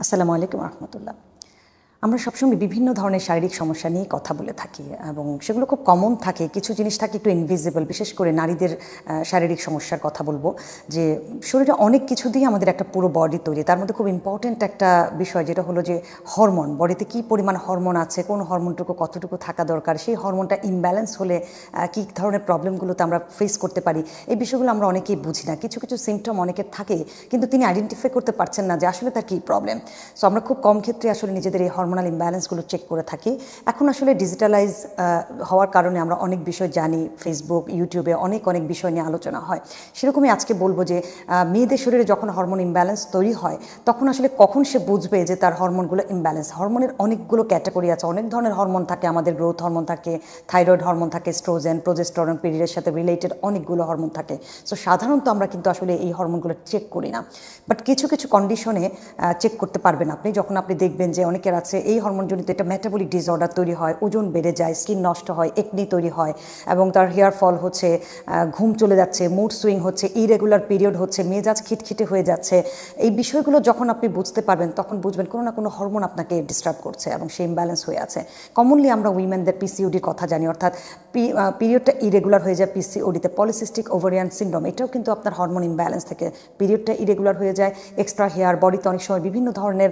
আসসালামু আলাইকুম রহমতুল্লাহ। আমরা সবসময় বিভিন্ন ধরনের শারীরিক সমস্যা নিয়ে কথা বলে থাকি এবং সেগুলো খুব কমন থাকে। কিছু জিনিস থাকে একটু ইনভিজিবল, বিশেষ করে নারীদের শারীরিক সমস্যার কথা বলবো। যে শরীরে অনেক কিছু দিয়ে আমাদের একটা পুরো বডি তৈরি, তার মধ্যে খুব ইম্পর্ট্যান্ট একটা বিষয় যেটা হলো যে হরমোন। বডিতে কী পরিমাণ হরমোন আছে, কোন হরমোনটুকু কতটুকু থাকা দরকার, সেই হরমোনটা ইমব্যালেন্স হলে কী ধরনের প্রবলেমগুলোতে আমরা ফেস করতে পারি, এই বিষয়গুলো আমরা অনেকেই বুঝি না। কিছু কিছু সিমটম অনেকের থাকে, কিন্তু তিনি আইডেন্টিফাই করতে পারছেন না যে আসলে তার কী প্রবলেম। সো আমরা খুব কম ক্ষেত্রে আসলে নিজেদের এই হরমোনাল ইমব্যালেন্সগুলো চেক করে থাকি। এখন আসলে ডিজিটালাইজ হওয়ার কারণে আমরা অনেক বিষয় জানি, ফেসবুক, ইউটিউবে অনেক অনেক বিষয় নিয়ে আলোচনা হয়। সেরকমই আজকে বলবো যে মেয়েদের শরীরে যখন হরমোন ইমব্যালেন্স তৈরি হয়, তখন আসলে কখন সে বুঝবে যে তার হরমোনগুলো ইমব্যালেন্স। হরমোনের অনেকগুলো ক্যাটাগরি আছে, অনেক ধরনের হরমোন থাকে। আমাদের গ্রোথ হরমোন থাকে, থাইরয়েড হরমোন থাকে, স্ট্রোজেন, প্রোজেস্টেরন, পিরিয়ডের সাথে রিলেটেড অনেকগুলো হরমোন থাকে। সো সাধারণত আমরা কিন্তু আসলে এই হরমোনগুলো চেক করি না, বাট কিছু কিছু কন্ডিশনে চেক করতে পারবেন আপনি। যখন আপনি দেখবেন যে অনেকের আছে এই হরমোনজনিত একটা মেটাবলিক ডিসঅর্ডার তৈরি হয়, ওজন বেড়ে যায়, স্কিন নষ্ট হয়, একনি তৈরি হয় এবং তার হেয়ার ফল হচ্ছে, ঘুম চলে যাচ্ছে, মুড সুইং হচ্ছে, ইরেগুলার পিরিয়ড হচ্ছে, মেজাজ খিটখিটে হয়ে যাচ্ছে। এই বিষয়গুলো যখন আপনি বুঝতে পারবেন, তখন বুঝবেন কোনো না কোনো হরমোন আপনাকে ডিস্টার্ব করছে এবং সে ইমব্যালেন্স হয়ে আছে। কমনলি আমরা উইমেনদের পিসিওডির কথা জানি, অর্থাৎ পিরিয়ডটা ইরেগুলার হয়ে যায় পিসিওডিতে। পলিসিস্টিক ওভারিয়ান সিনড্রোম, এটাও কিন্তু আপনার হরমোন ইমব্যালেন্স থেকে পিরিয়ডটা ইরেগুলার হয়ে যায়। এক্সট্রা হেয়ার, বডিতে অনেক সময় বিভিন্ন ধরনের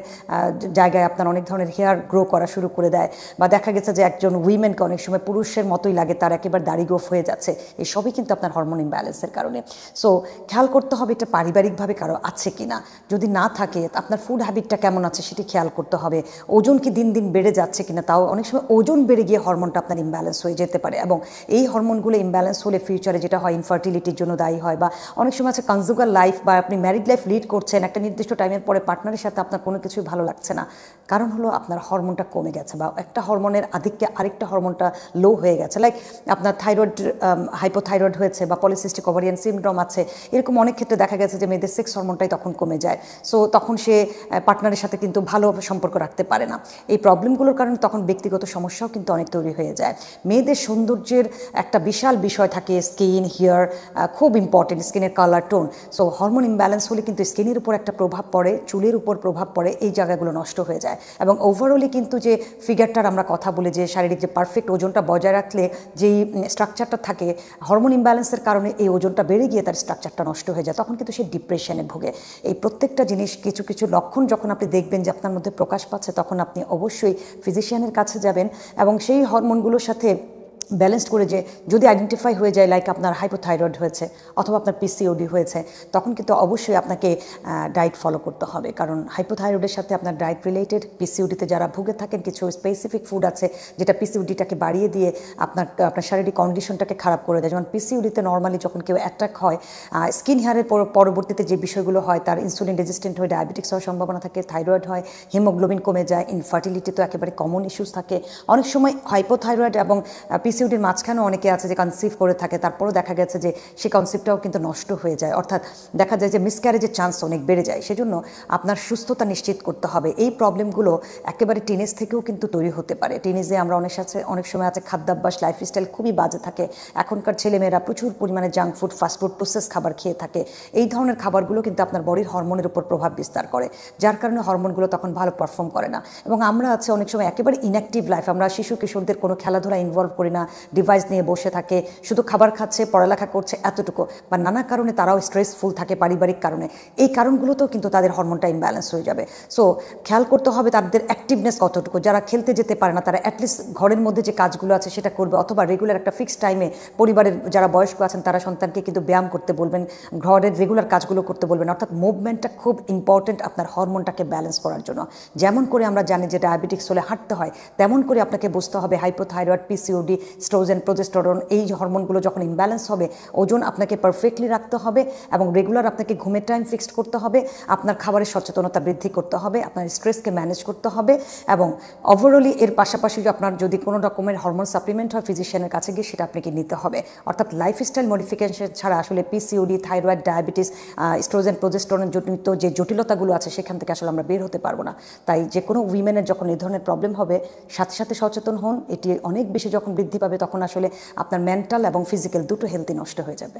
জায়গায় আপনার অনেক ধরনের হেয়ার গ্রো করা শুরু করে দেয়, বা দেখা গেছে যে একজন উইমেনকে অনেক সময় পুরুষের মতোই লাগে, তার একেবারে দাড়ি গ্রোথ হয়ে যাচ্ছে। এই সবই কিন্তু আপনার হরমোন ইমব্যালেন্সের কারণে। সো খেয়াল করতে হবে এটা পারিবারিকভাবে কারো আছে কি না। যদি না থাকে, আপনার ফুড হ্যাবিটটা কেমন আছে সেটি খেয়াল করতে হবে। ওজন কি দিন দিন বেড়ে যাচ্ছে কিনা, তাও অনেক সময় ওজন বেড়ে গিয়ে হরমোনটা আপনার ইমব্যালেন্স হয়ে যেতে পারে, এবং এই হরমোনগুলো ইমব্যালেন্স হলে ফিউচারে যেটা হয় ইনফার্টিলিটির জন্য দায়ী হয়। বা অনেক সময় আছে কনজুগাল লাইফ, বা আপনি ম্যারিড লাইফ লিড করছেন, একটা নির্দিষ্ট টাইমের পরে পার্টনারের সাথে আপনার কোনো কিছুই ভালো লাগছে না, কারণ হলো আপনার হরমোনটা কমে গেছে, বা একটা হরমোনের আধিক্যে আরেকটা হরমোনটা লো হয়ে গেছে। লাইক আপনার থাইরয়েড হাইপোথাইরয়েড হয়েছে, বা পলিসিস্টিক ওভারিয়ান সিনড্রোম আছে। এরকম অনেক ক্ষেত্রে দেখা গেছে যে মেয়েদের সেক্স হরমোনটাই তখন কমে যায়। সো তখন সে পার্টনারের সাথে কিন্তু ভালো সম্পর্ক রাখতে পারে না। এই প্রবলেমগুলোর কারণে তখন ব্যক্তিগত সমস্যাও কিন্তু অনেক তৈরি হয়ে যায়। মেয়েদের সৌন্দর্যের একটা বিশাল বিষয় থাকে, স্কিন, হেয়ার, খুব ইম্পর্টেন্ট, স্কিনের colour, tone. So hormone imbalance হলে কিন্তু স্কিনের উপর একটা প্রভাব পড়ে, চুলের উপর প্রভাব পড়ে, এই জায়গাগুলো নষ্ট হয়ে যায়। এবং ওভারঅলি কিন্তু যে ফিগারটার আমরা কথা বলি, যে শারীরিক যে পারফেক্ট ওজনটা বজায় রাখলে যেই স্ট্রাকচারটা থাকে, হরমোন ইমব্যালেন্সের কারণে এই ওজনটা বেড়ে গিয়ে তার স্ট্রাকচারটা নষ্ট হয়ে যায়, তখন কিন্তু সে ডিপ্রেশনে ভোগে। এই প্রত্যেকটা জিনিস, কিছু কিছু লক্ষণ যখন আপনি দেখবেন যে আপনার মধ্যে প্রকাশ পাচ্ছে, তখন আপনি অবশ্যই ফিজিশিয়ানের কাছে যাবেন এবং সেই হরমোনগুলোর সাথে ব্যালেন্সড করে, যে যদি আইডেন্টিফাই হয়ে যায় লাইক আপনার হাইপোথাইরয়েড হয়েছে অথবা আপনার পিসিওডি হয়েছে, তখন কিন্তু অবশ্যই আপনাকে ডায়েট ফলো করতে হবে। কারণ হাইপোথাইরয়েডের সাথে আপনার ডায়েট রিলেটেড, পিসিওডিতে যারা ভুগে থাকেন কিছু স্পেসিফিক ফুড আছে যেটা পিসিওডিটাকে বাড়িয়ে দিয়ে আপনার শারীরিক কন্ডিশনটাকে খারাপ করে দেয়। যেমন পিসিওডিতে নর্মালি যখন কেউ অ্যাটাক হয়, স্কিন হেয়ারের পরবর্তীতে যে বিষয়গুলো হয়, তার ইনসুলিন রেজিস্ট্যান্ট হয়ে ডায়াবেটিক্স হওয়ার সম্ভাবনা থাকে, থাইরয়েড হয়, হিমোগ্লোবিন কমে যায়, ইনফার্টিলিটি তো একেবারে কমন ইস্যুস থাকে। অনেক সময় হাইপোথাইরয়েড এবং পিসিওডির মাঝখানেও অনেকে আছে যে কনসিভ করে থাকে, তারপরেও দেখা গেছে যে সে কনসিভটাও কিন্তু নষ্ট হয়ে যায়, অর্থাৎ দেখা যায় যে মিসক্যারেজের চান্স অনেক বেড়ে যায়। সেজন্য আপনার সুস্থতা নিশ্চিত করতে হবে। এই প্রবলেমগুলো একেবারে টিনেজ থেকেও কিন্তু তৈরি হতে পারে। টিনেজে আমরা অনেক সময় আছে খাদ্যাভ্যাস, লাইফস্টাইল খুবই বাজে থাকে। এখনকার ছেলেমেয়েরা প্রচুর পরিমাণে জাঙ্ক ফুড, ফাস্টফুড, প্রসেস খাবার খেয়ে থাকে। এই ধরনের খাবারগুলো কিন্তু আপনার বডির হরমোনের উপর প্রভাব বিস্তার করে, যার কারণে হরমোনগুলো তখন ভালো পারফর্ম করে না। এবং আমরা আছে অনেক সময় একেবারে ইনঅ্যাক্টিভ লাইফ, আমরা শিশু কিশোরদের কোনো খেলাধুলা ইনভলভ করি না, ডিভাইস নিয়ে বসে থাকে, শুধু খাবার খাচ্ছে, পড়ালেখা করছে, এতটুকু। বা নানা কারণে তারাও স্ট্রেসফুল থাকে, পারিবারিক কারণে। এই কারণগুলোতেও কিন্তু তাদের হরমোনটা ইমব্যালেন্স হয়ে যাবে। সো খেয়াল করতে হবে তাদের অ্যাক্টিভনেস কতটুকু। যারা খেলতে যেতে পারে না, তারা অ্যাটলিস্ট ঘরের মধ্যে যে কাজগুলো আছে সেটা করবে, অথবা রেগুলার একটা ফিক্সড টাইমে পরিবারের যারা বয়স্ক আছেন তারা সন্তানকে কিন্তু ব্যায়াম করতে বলবেন, ঘরের রেগুলার কাজগুলো করতে বলবেন। অর্থাৎ মুভমেন্টটা খুব ইম্পর্টেন্ট আপনার হরমোনটাকে ব্যালেন্স করার জন্য। যেমন করে আমরা জানি যে ডায়াবেটিক্স হলে হাঁটতে হয়, তেমন করে আপনাকে বুঝতে হবে হাইপোথাইরয়েড, পিসিওডি, স্ট্রোজেন, প্রোজেস্টেরন, এই হরমোনগুলো যখন ইমব্যালেন্স হবে, ওজন আপনাকে পারফেক্টলি রাখতে হবে এবং রেগুলার আপনাকে ঘুমের টাইম ফিক্সড করতে হবে, আপনার খাবারের সচেতনতা বৃদ্ধি করতে হবে, আপনার স্ট্রেসকে ম্যানেজ করতে হবে। এবং ওভারঅলি এর পাশাপাশি আপনার যদি কোনো রকমের হরমোন সাপ্লিমেন্ট হয়, ফিজিশিয়ানের কাছে গিয়ে সেটা আপনাকে নিতে হবে। অর্থাৎ লাইফস্টাইল মডিফিকেশন ছাড়া আসলে পিসিওডি, থাইরয়েড, ডায়াবেটিস, স্ট্রোজেন, প্রোজেস্টেরন জনিত যে জটিলতাগুলো আছে সেখান থেকে আসলে আমরা বের হতে পারবো না। তাই যে কোনো উইমেনের যখন এই ধরনের প্রবলেম হবে, সাথে সাথে সচেতন হন। এটি অনেক বেশি যখন বৃদ্ধি পাবে, তখন আসলে আপনার মেন্টাল এবং ফিজিক্যাল দুটো হেলথই নষ্ট হয়ে যাবে।